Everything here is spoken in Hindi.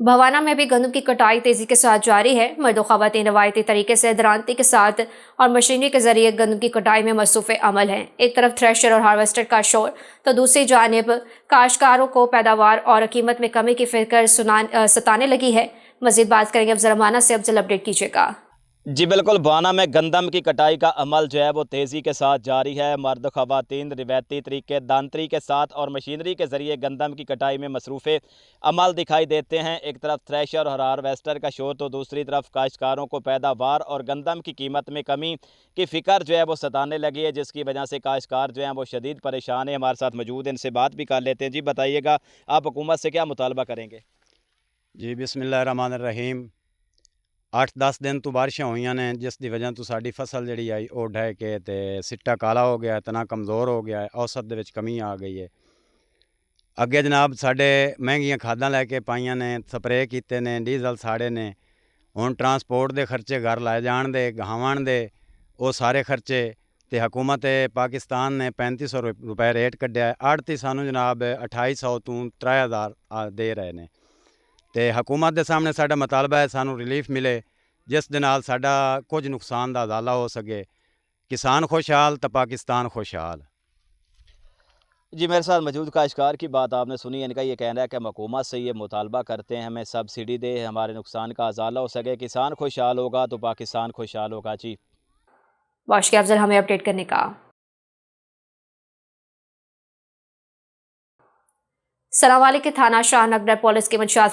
भवाना में भी गंदम की कटाई तेजी के साथ जारी है। मर्द ख़वातीन रवायती तरीके से दरांती के साथ और मशीनरी के जरिए गंदम की कटाई में मसरूफ़ अमल हैं। एक तरफ थ्रेशर और हार्वेस्टर का शोर तो दूसरी जानिब काश्तकारों को पैदावार और कीमत में कमी की फिक्र सताने लगी है। मजीद बात करेंगे अफजल रमाना से। अफजल, अपडेट कीजिएगा। जी बिल्कुल, भवाना में गंदम की कटाई का अमल जो है वो तेज़ी के साथ जारी है। मर्द ख़वातीन रिवायती तरीके दांतरी के साथ और मशीनरी के ज़रिए गंदम की कटाई में मसरूफ़ अमल दिखाई देते हैं। एक तरफ थ्रेशर और हार्वेस्टर का शोर तो दूसरी तरफ काश्तकारों को पैदावार और गंदम की कीमत में कमी की फ़िक्र जो है वो सताने लगी है, जिसकी वजह से काश्तकार जो हैं वो शदीद परेशान है। हमारे साथ मौजूद हैं, इनसे बात भी कर लेते हैं। जी बताइएगा, आप हुकूमत से क्या मुतालबा करेंगे? जी बिस्मिल्लाहिर्रहमानिर्रहीम। 8-10 दिन तो बारिशां हुई ने, जिस दी वजह तो साडी फसल जिहड़ी आई वो ढह के ते सिट्टा काला हो गया, तना कमज़ोर हो गया है, औसत दे विच कमी आ गई है। अगे जनाब साडे महंगियां खादां लैके पाईयां ने, स्प्रे कीते ने, डीजल साड़े ने। हुण ट्रांसपोर्ट दे खर्चे घर लाए जाण दे, गहावण दे, वो सारे खर्चे ते हुकूमत पाकिस्तान ने 3500 रुपए रेट कढ़िया है। आड़ती सानू जनाब 2800 तो 3000 दे रहे ने। तो हुकूमत के सामने साडा मुतालबा है सानू रिलीफ मिले, जिस दे नाल साडा कुछ नुकसान का अजाला हो सके। किसान खुशहाल तो पाकिस्तान खुशहाल। जी, मेरे साथ मौजूद काश्तकार की बात आपने सुनी। इनका ये कहना है कि हम हुकूमत से ये मुतालबा करते हैं हमें सब्सिडी दे, हमारे नुकसान का अजाला हो सके। किसान खुशहाल होगा तो पाकिस्तान खुशहाल होगा। जी बहुत शुक्रिया अफजल, हमें अपडेट करने का। सरावाली के थाना शाहनगर पुलिस की मंशियात